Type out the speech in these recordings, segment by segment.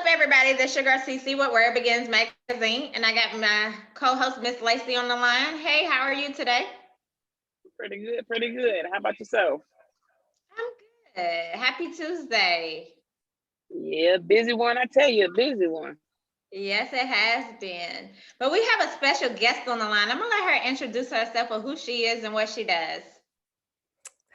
everybody? This your girl CC with Where It Begins Magazine, and I got my co-host Miss Lacey on the line. Hey, how are you today? Pretty good, pretty good. How about yourself? I'm good. Happy Tuesday. Yeah, busy one. I tell you, a busy one. Yes, it has been. But we have a special guest on the line. I'm gonna let her introduce herself of who she is and what she does.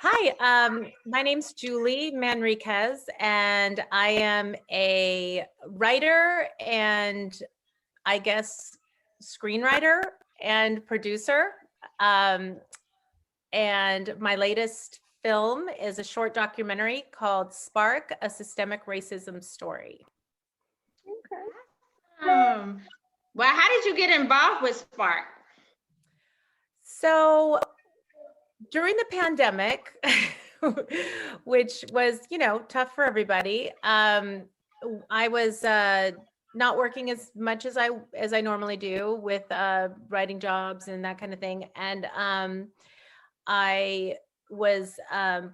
Hi, my name's Julie Manriquez, and I am a writer and I guess screenwriter and producer. Um, and my latest film is a short documentary called Spark, a Systemic Racism Story. Um, well, how did you get involved with Spark? So during the pandemic, which was, tough for everybody, I was not working as much as I normally do with writing jobs and that kind of thing. And I was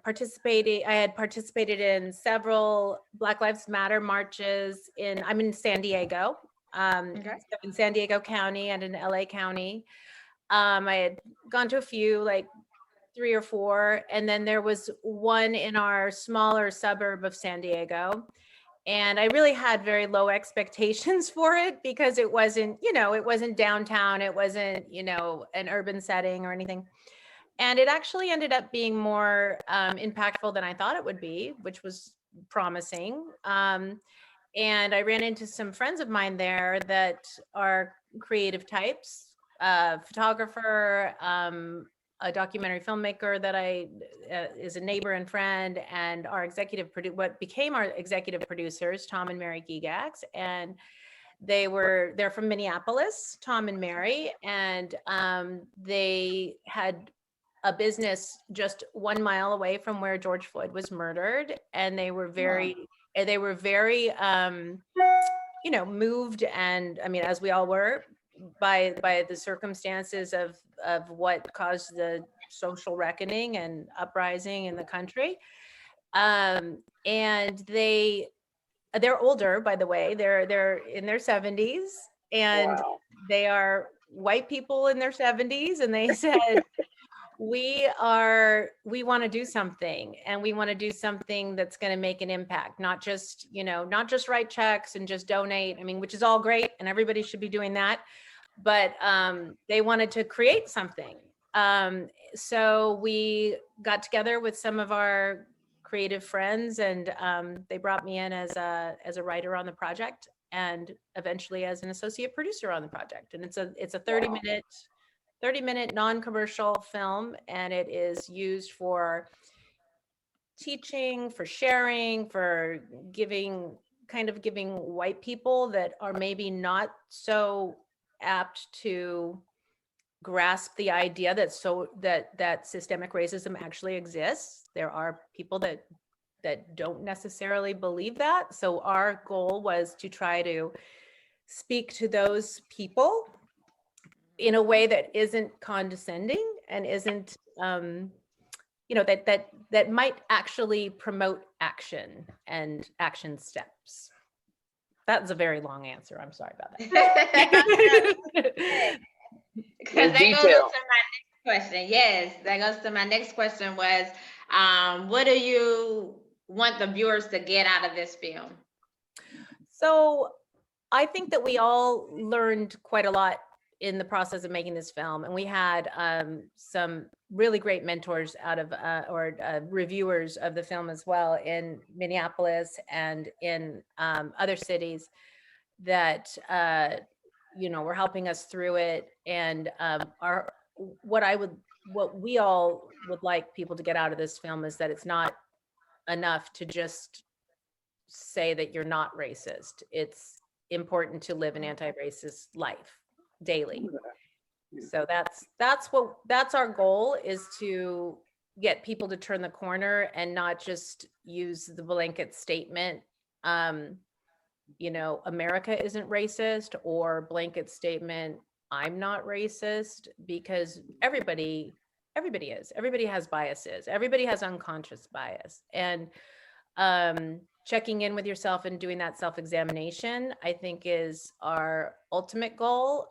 participating. I had participated in several Black Lives Matter marches. I'm in San Diego, Okay. in San Diego County and in LA County. I had gone to a few, like 3 or 4, and then there was one in our smaller suburb of San Diego. And I really had very low expectations for it because it wasn't, it wasn't downtown, it wasn't, an urban setting or anything. And it actually ended up being more impactful than I thought it would be, which was promising. And I ran into some friends of mine there that are creative types, photographer, a documentary filmmaker that is a neighbor and friend, and our what became our executive producers, Tom and Mary Gigax. And they're from Minneapolis, Tom and Mary, and they had a business just 1 mile away from where George Floyd was murdered. And they were very moved, and I mean, as we all were, by the circumstances of what caused the social reckoning and uprising in the country. And they're older, by the way. They're in their 70s, and Wow. they are white people in their 70s, and they said, we want to do something, and we want to do something that's going to make an impact, not just write checks and just donate. I mean, which is all great, and everybody should be doing that. But they wanted to create something. So we got together with some of our creative friends, and they brought me in as a writer on the project, and eventually as an associate producer on the project. And it's a 30-minute non-commercial film, and it is used for teaching, for sharing, for giving white people that are maybe not so apt to grasp the idea that systemic racism actually exists. There are people that don't necessarily believe that. So our goal was to try to speak to those people in a way that isn't condescending and isn't that might actually promote action and action steps. That's a very long answer. I'm sorry about that. Because that goes to my next question. Yes, that goes to my next question was, what do you want the viewers to get out of this film? So I think that we all learned quite a lot in the process of making this film, and we had some really great mentors out of reviewers of the film as well in Minneapolis and in other cities that were helping us through it. And what we all would like people to get out of this film is that it's not enough to just say that you're not racist. It's important to live an anti-racist life daily. So that's our goal, is to get people to turn the corner and not just use the blanket statement, America isn't racist, or blanket statement, I'm not racist, because everybody is. Everybody has biases. Everybody has unconscious bias. And checking in with yourself and doing that self-examination, I think, is our ultimate goal.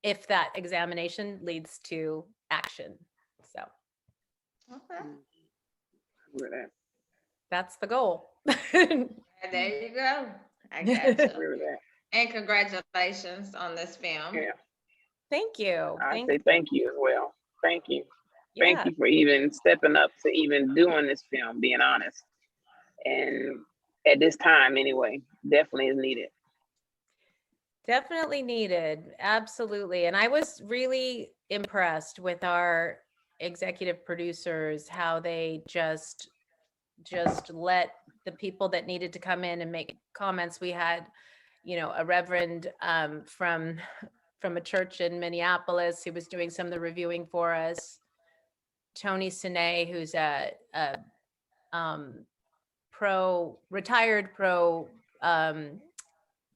If that examination leads to action. So Okay. With that. that's the goal. There you go. I got you. Agree with that. And congratulations on this film. Yeah. Thank you. I say thank you as well. Thank you. Yeah. Thank you for even stepping up to even doing this film, being honest. And at this time, anyway, definitely is needed. Definitely needed. Absolutely. And I was really impressed with our executive producers, how they just let the people that needed to come in and make comments. We had, a reverend from a church in Minneapolis who was doing some of the reviewing for us. Tony Sine, who's a retired pro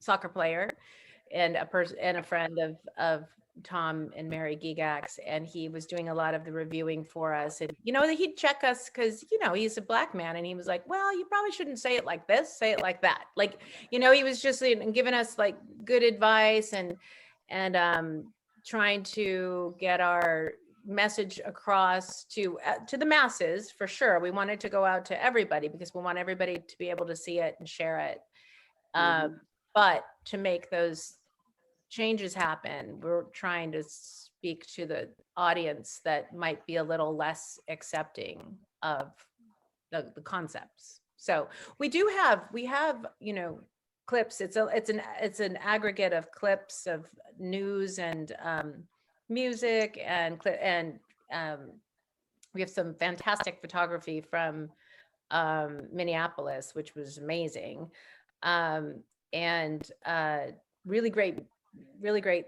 soccer player, and a friend of Tom and Mary Gigax, and he was doing a lot of the reviewing for us. And he'd check us because he's a Black man, and he was like, "Well, you probably shouldn't say it like this. Say it like that." Like, he was just giving us like good advice and trying to get our message across to the masses. For sure, we wanted to go out to everybody because we want everybody to be able to see it and share it. But to make those changes happen, we're trying to speak to the audience that might be a little less accepting of the concepts. So we have clips. It's an aggregate of clips of news and music and we have some fantastic photography from Minneapolis, which was amazing, and really great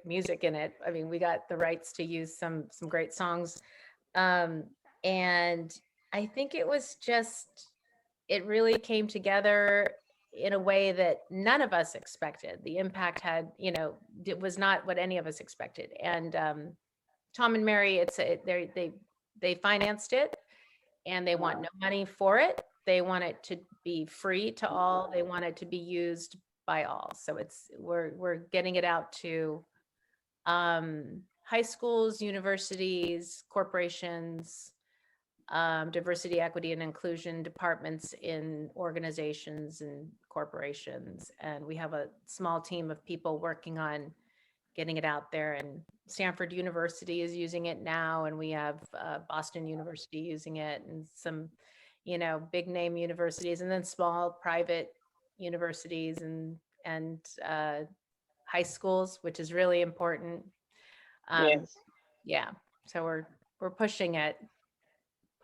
music in it. I mean, we got the rights to use some great songs, and I think it really came together in a way that none of us expected. The impact it was not what any of us expected. And Tom and Mary, they financed it, and they want no money for it. They want it to be free to all. They want it to be used by all. So we're getting it out to high schools, universities, corporations, diversity, equity, and inclusion departments in organizations and corporations. And we have a small team of people working on getting it out there. And Stanford University is using it now, and we have Boston University using it, and some, big name universities, and then small private universities and high schools, which is really important. Yes. Yeah. So we're pushing it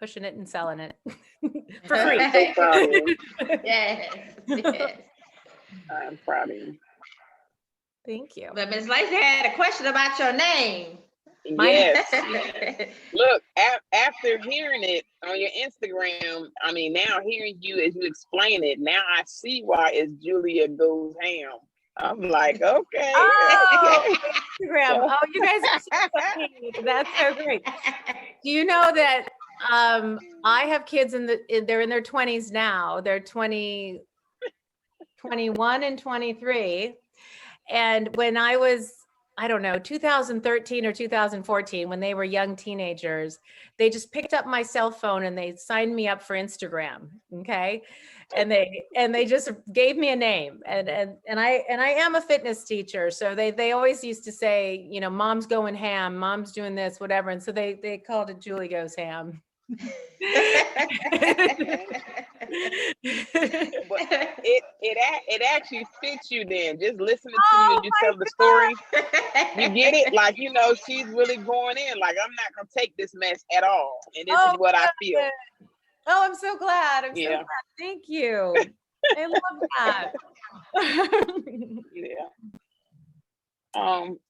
and selling it for free. I'm so proud of you. Yes. I'm proud of you. Thank you. But Ms. Lacey had a question about your name. Yes. Look, after hearing it on your Instagram, I mean, now hearing you as you explain it, now I see why it's Julia Goes Ham. I'm like, okay. Oh, Instagram. Oh, you guys are so funny. That's so great. Do you know that I have kids they're in their 20s now. They're 20, 21 and 23. And when I was, I don't know, 2013 or 2014, when they were young teenagers, they just picked up my cell phone and they signed me up for Instagram. Okay. And they just gave me a name. And I am a fitness teacher. So they always used to say, mom's going ham, mom's doing this, whatever. And so they called it Julie Goes Ham. But it actually fits you then. Just listening to you and you tell the story, you get it. Like, she's really going in. Like, I'm not gonna take this mess at all, and this is what I feel. Oh, I'm so glad. I'm so glad. Thank you. I love that. Yeah.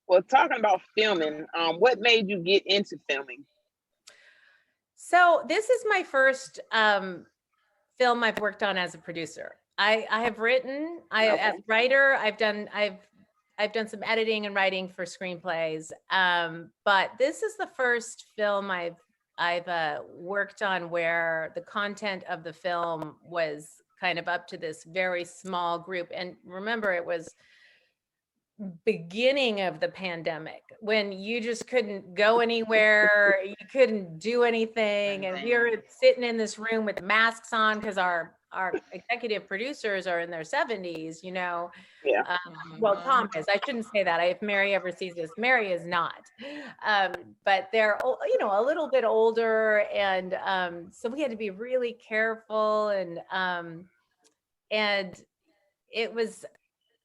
Well, talking about filming, what made you get into filming? So this is my first film I've worked on as a producer. I have written, as a writer, I've done some editing and writing for screenplays. But this is the first film I've worked on where the content of the film was kind of up to this very small group. And remember, it was beginning of the pandemic when you just couldn't go anywhere, you couldn't do anything, and we were sitting in this room with masks on because our executive producers are in their 70s, you know. Yeah. Well, Tom is. I shouldn't say that. If Mary ever sees this, Mary is not. But they're, you know, a little bit older, and so we had to be really careful, and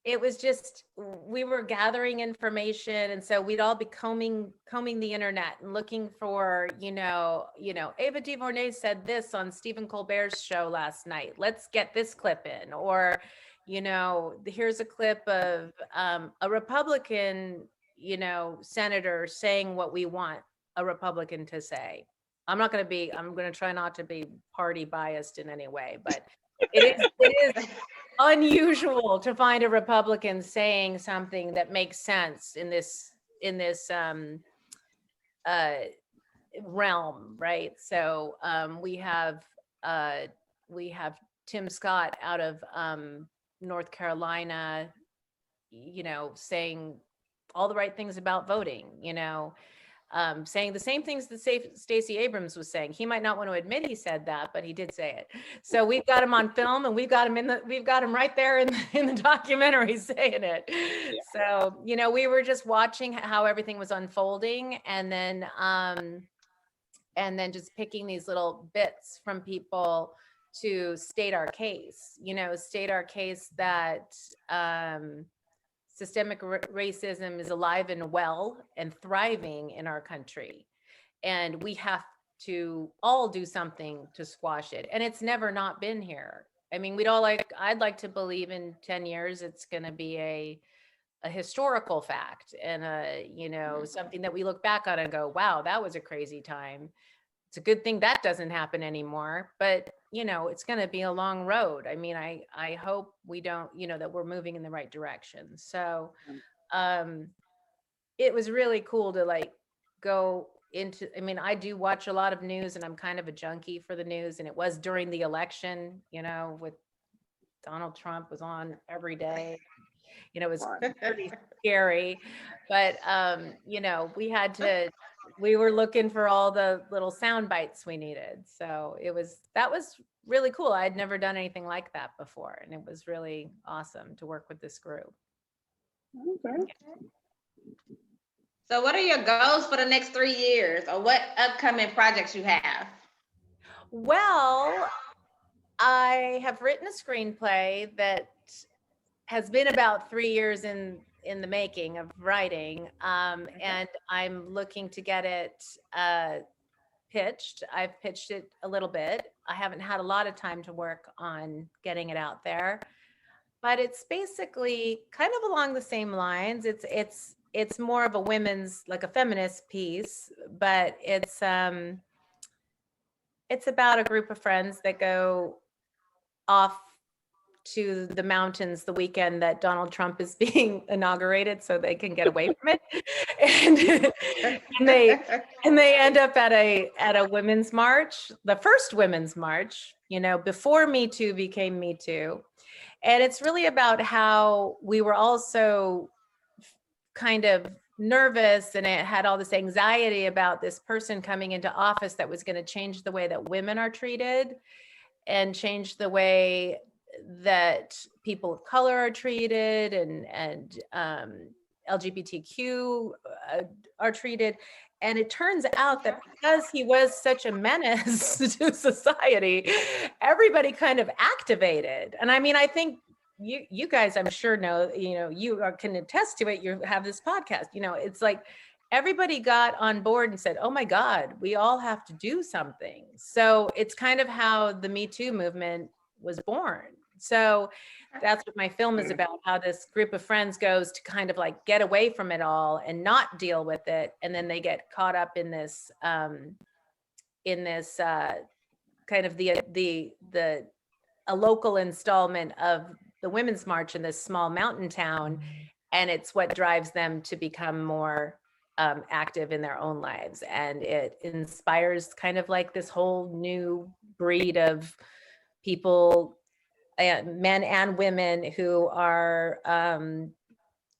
it was just, we were gathering information, and so we'd all be combing the internet and looking for, you know, Ava DuVernay said this on Stephen Colbert's show last night. Let's get this clip in, or, you know, here's a clip of a Republican, you know, senator saying what we want a Republican to say. I'm going to try not to be party biased in any way, but it is unusual to find a Republican saying something that makes sense in this realm, right? So we have Tim Scott out of North Carolina, you know, saying all the right things about voting, you know, saying the same things that Stacey Abrams was saying. He might not want to admit he said that, but he did say it. So we've got him on film, and we've got him right there in the documentary saying it. Yeah. So, you know, we were just watching how everything was unfolding, and then just picking these little bits from people to state our case, that systemic racism is alive and well and thriving in our country. And we have to all do something to squash it. And it's never not been here. I mean, I'd like to believe in 10 years, it's going to be a historical fact, and something that we look back on and go, wow, that was a crazy time. It's a good thing that doesn't happen anymore, but you know, it's going to be a long road. I mean, I hope we don't, that we're moving in the right direction. So, it was really cool to go into, I mean, I do watch a lot of news, and I'm kind of a junkie for the news. And it was during the election, with Donald Trump was on every day. It was pretty scary, but we were looking for all the little sound bites we needed. So that was really cool. I'd never done anything like that before, and it was really awesome to work with this group. Okay. So what are your goals for the next 3 years, or what upcoming projects you have? Well, I have written a screenplay that has been about 3 years in the making of writing, and I'm looking to get it pitched. I've pitched it a little bit. I haven't had a lot of time to work on getting it out there, but it's basically kind of along the same lines. It's more of a women's, like a feminist piece, but it's about a group of friends that go off to the mountains the weekend that Donald Trump is being inaugurated, so they can get away from it. and they end up at a women's march, the first women's march, before Me Too became Me Too. And it's really about how we were also kind of nervous, and it had all this anxiety about this person coming into office that was going to change the way that women are treated and change the way that people of color are treated, and LGBTQ are treated. And it turns out that because he was such a menace to society, everybody kind of activated. And I mean, I think you guys, I'm sure know, can attest to it. You have this podcast, it's like everybody got on board and said, oh my God, we all have to do something. So it's kind of how the Me Too movement was born. So that's what my film is about, how this group of friends goes to kind of get away from it all and not deal with it. And then they get caught up in this kind of a local installment of the Women's March in this small mountain town. And it's what drives them to become more active in their own lives. And it inspires kind of this whole new breed of people men and women who are,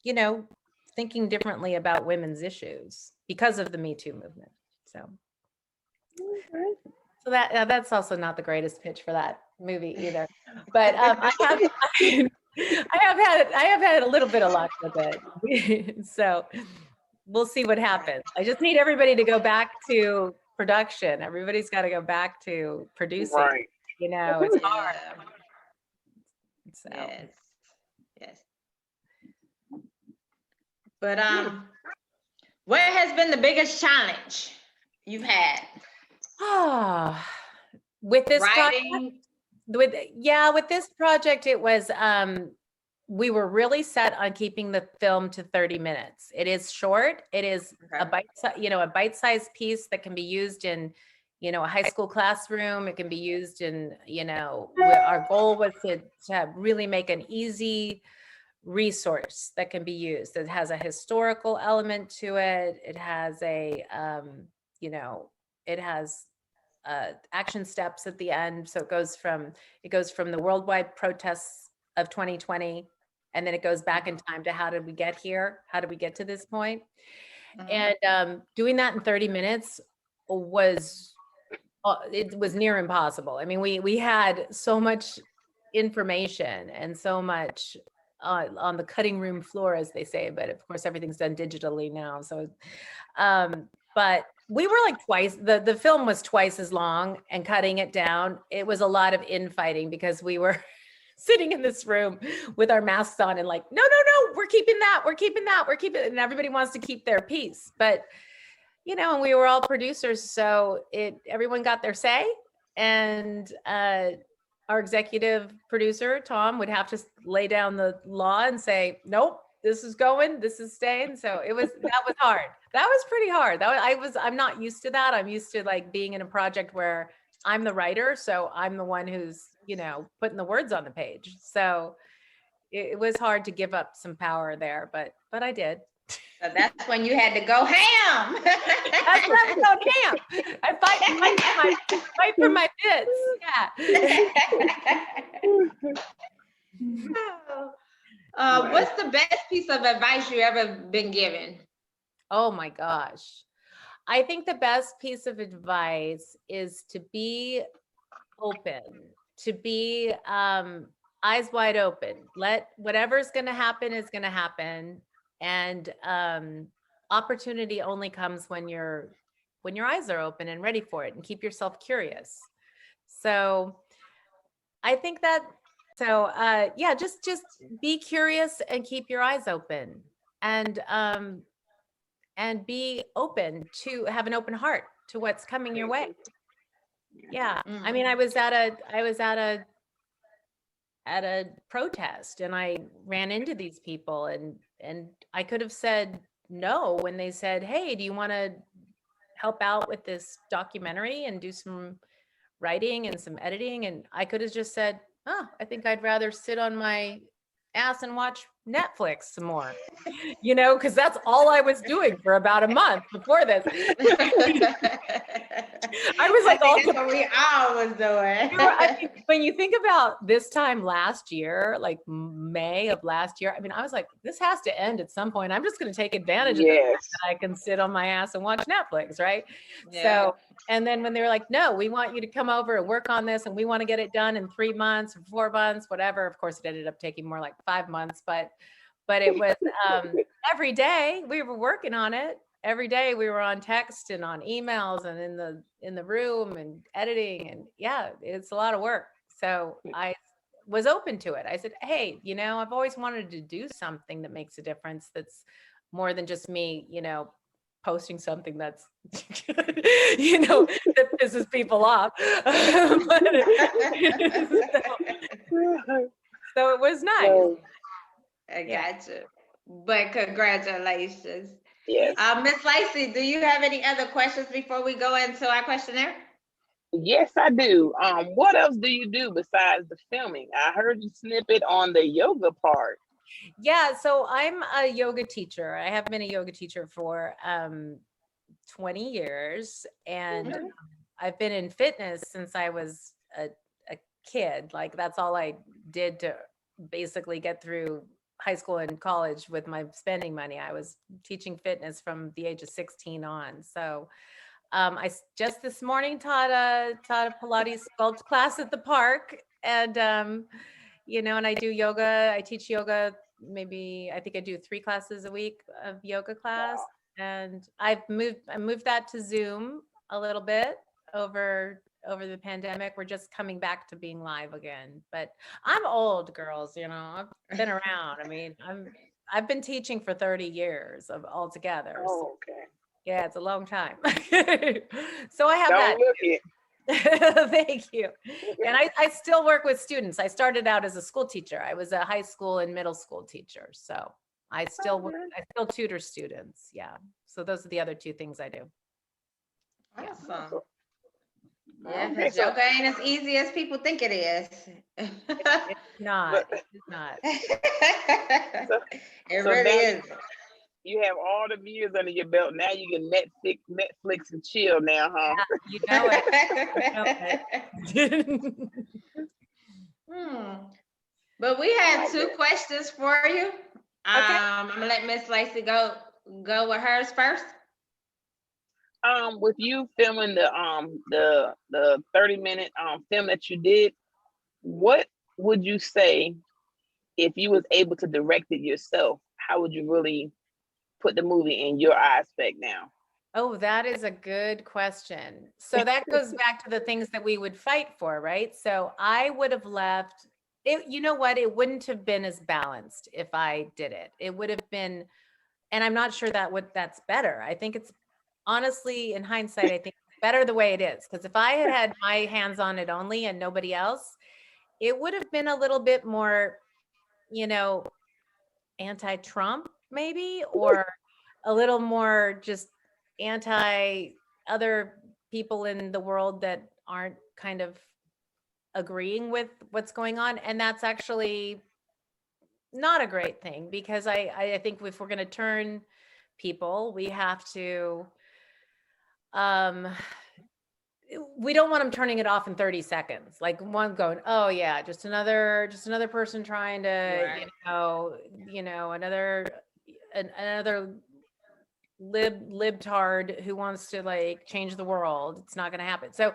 you know, thinking differently about women's issues because of the Me Too movement. So, so that's also not the greatest pitch for that movie either. But I have had a little bit of luck with it. So we'll see what happens. I just need everybody to go back to production. Everybody's got to go back to producing. Right. You know, it's Yeah. hard. So. Yes. Yes. But what has been the biggest challenge you've had? With this Writing. with this project, it was we were really set on keeping the film to 30 minutes. It is short. It is a bite-sized piece that can be used in, a high school classroom. It can be used in, our goal was to really make an easy resource that can be used. It has a historical element to it. It has a, it has action steps at the end. So it goes from the worldwide protests of 2020, and then it goes back in time to how did we get here? How did we get to this point? And doing that in 30 minutes was near impossible. I mean, we had so much information and so much on the cutting room floor, as they say, but of course everything's done digitally now. So, but we were like twice, the film was twice as long, and cutting it down, it was a lot of infighting because we were sitting in this room with our masks on and like, no, we're keeping that, and everybody wants to keep their piece. But, and we were all producers, so everyone got their say. And our executive producer, Tom, would have to lay down the law and say, nope, this is going, this is staying. So that was hard. That was pretty hard. I'm not used to that. I'm used to like being in a project where I'm the writer. So I'm the one who's, putting the words on the page. So it was hard to give up some power there, but I did. So that's when you had to go ham. That's when I go ham. I fight for my bits. Yeah. What's the best piece of advice you ever been given? Oh my gosh. I think the best piece of advice is to be open, to be eyes wide open. Let whatever's going to happen is going to happen. And opportunity only comes when your eyes are open and ready for it, and keep yourself curious. So I think that, just be curious and keep your eyes open, and be open to have an open heart to what's coming your way. Yeah. I mean, I was at a protest, and I ran into these people, and I could have said no when they said, hey, do you want to help out with this documentary and do some writing and some editing? And I could have just said, oh, I think I'd rather sit on my ass and watch Netflix some more, because that's all I was doing for about a month before this. I was like, that's what we all was doing. I mean, when you think about this time last year, like May of last year, I mean, I was like, this has to end at some point. I'm just going to take advantage of the fact that I can sit on my ass and watch Netflix, right? Yeah. So, and then when they were like, no, we want you to come over and work on this, and we want to get it done in 3 months or 4 months, whatever. Of course, it ended up taking more like 5 months, but it was every day we were working on it. Every day we were on text and on emails and in the room and editing, and yeah, it's a lot of work. So I was open to it. I said, hey, I've always wanted to do something that makes a difference, that's more than just me, posting something that's that pisses people off. So it was nice. I gotcha. But congratulations. Yes. Miss Lacey, do you have any other questions before we go into our questionnaire? Yes, I do. What else do you do besides the filming? I heard you snippet on the yoga part. Yeah, so I'm a yoga teacher. I have been a yoga teacher for 20 years, and I've been in fitness since I was a kid. Like that's all I did to basically get through high school and college with my spending money. I was teaching fitness from the age of 16 on. So just this morning taught a Pilates sculpt class at the park, and and I do yoga. I teach yoga. Maybe I think I do 3 classes a week of yoga class, and I moved that to Zoom a little bit over the pandemic. We're just coming back to being live again. But I'm old, girls. I've been around. I mean, I've been teaching for 30 years of altogether. Oh, okay. Yeah, it's a long time. So I have Don't that. look it. Thank you. And I still work with students. I started out as a school teacher. I was a high school and middle school teacher. So I still tutor students. Yeah. So those are the other 2 things I do. Awesome. Yeah, because yoga ain't as easy as people think it is. It's not. It's not. It really is. You have all the years under your belt. Now you can Netflix and chill now, huh? Yeah, you know it. But we had 2 questions for you. I'm gonna let Miss Lacey go with hers first. With you filming the 30-minute film that you did, what would you say if you was able to direct it yourself? How would you really put the movie in your aspect now? Oh, that is a good question. So that goes back to the things that we would fight for, right? So I would have left it. You know what? It wouldn't have been as balanced if I did it. It would have been, and I'm not sure that's better. I think it's honestly, in hindsight, I think it's better the way it is. Because if I had had my hands on it only and nobody else, it would have been a little bit more, anti-Trump maybe, or a little more just anti other people in the world that aren't kind of agreeing with what's going on. And that's actually not a great thing, because I think if we're going to turn people, we have to, we don't want them turning it off in 30 seconds. Like one going, oh yeah, just another person trying to, Right. another libtard who wants to like change the world. It's not going to happen. So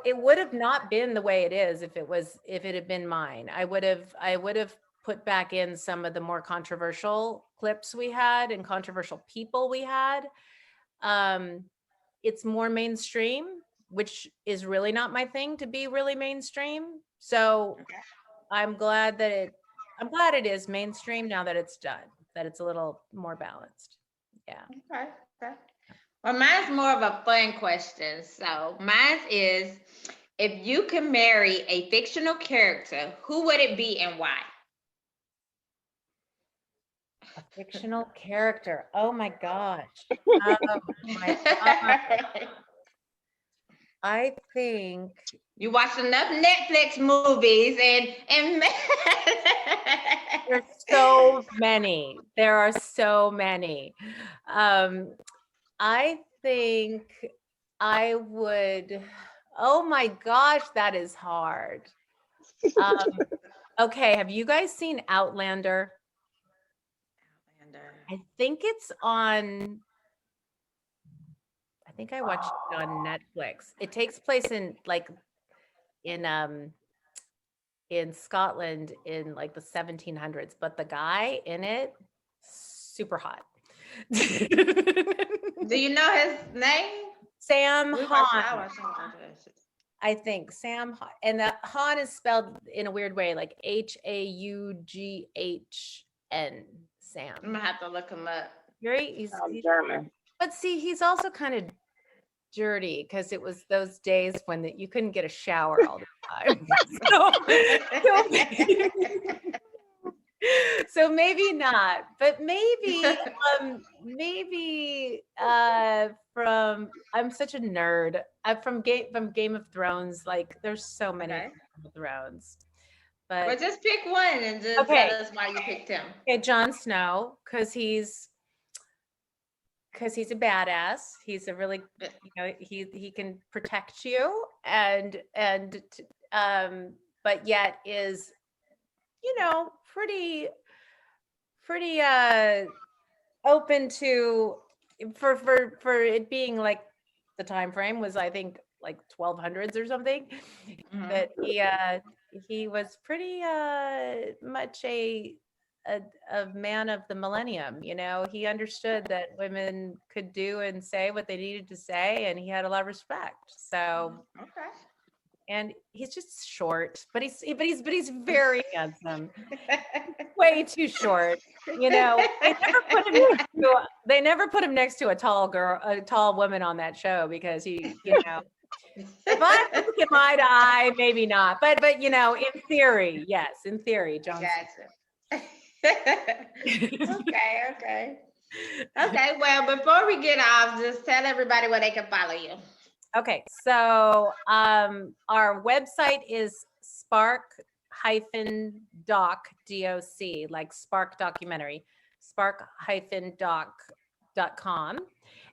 it would have not been the way it is if it had been mine. I would have put back in some of the more controversial clips we had and controversial people we had. It's more mainstream, which is really not my thing to be really mainstream. So I'm glad it is mainstream now that it's done, that it's a little more balanced. Yeah. Okay. Well, mine's more of a fun question. So mine is, if you can marry a fictional character, who would it be and why? A fictional character. Oh my gosh. Oh my God. I think you watch enough Netflix movies and there's so many. There are so many. I think I would. Oh my gosh, that is hard. Okay, have you guys seen Outlander? I think it's on. I think I watched it on Netflix. It takes place in Scotland in like the 1700s, but the guy in it, super hot. Do you know his name? Sam Hahn. I think Sam Hahn. And the Hahn is spelled in a weird way, like Haughn. Sam. I'm gonna have to look him up. He's German. But see, he's also kind of dirty, because it was those days when you couldn't get a shower all the time. So maybe not, but maybe from, I'm such a nerd. I'm from Game of Thrones. Like there's so many Game of Thrones. But just pick one and just tell us why you picked him. Okay, Jon Snow, because he's a badass. He's a really, he can protect you, and but yet is, you know, pretty open to for it being like the time frame was, I think, like 1200s or something. Mhm. That he was pretty much a man of the millennium. You know, he understood that women could do and say what they needed to say, and he had a lot of respect. So, Okay. and he's just short, but he's very handsome. Way too short. You know, they never put him next to a tall woman on that show, because he, you know, if I look at eye to eye, maybe not. But you know, in theory, yes, in theory, John. Gotcha. Okay. Okay, well, before we get off, just tell everybody where they can follow you. Okay, so our website is spark-doc, D-O-C, like Spark documentary, spark-doc.com.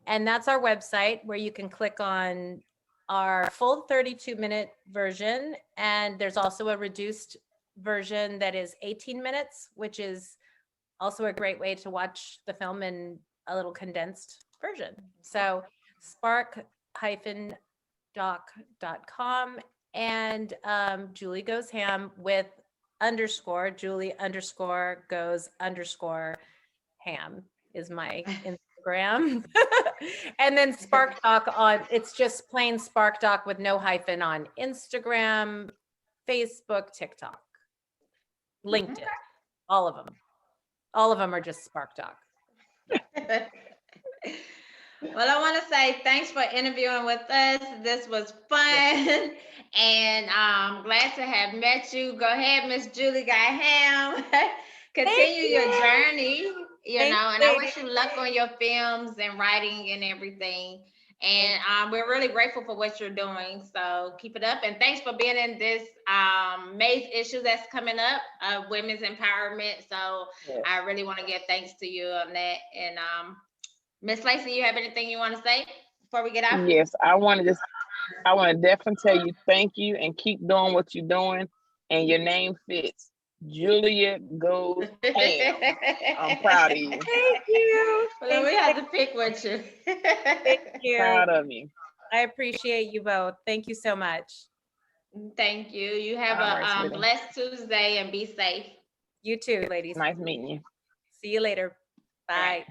And that's our website, where you can click on our full 32-minute version. And there's also a reduced version that is 18 minutes, which is also a great way to watch the film in a little condensed version. So spark-doc.com, and Julie Goes Ham with _Julie_goes_ham is my Instagram. And then Spark Doc it's just plain Spark Doc with no hyphen on Instagram, Facebook, TikTok, LinkedIn, all of them. All of them are just Spark Doc. Well, I want to say thanks for interviewing with us. This was fun, and I'm glad to have met you. Go ahead, Miss Julie Guy Ham. Continue your journey, you know, and I wish you luck on your films and writing and everything. And we're really grateful for what you're doing. So keep it up. And thanks for being in this MAIS issue that's coming up, women's empowerment. So I really want to give thanks to you on that. And Miss Lacey, you have anything you want to say before we get out? Yes, I want to definitely tell you thank you, and keep doing what you're doing. And your name fits. Julia Goes Ham. I'm proud of you. Thank you. Well, we have to pick with you. Thank you. Proud of you. I appreciate you both. Thank you so much. Thank you. You have a blessed Tuesday, and be safe. You too, ladies. Nice meeting you. See you later. Bye.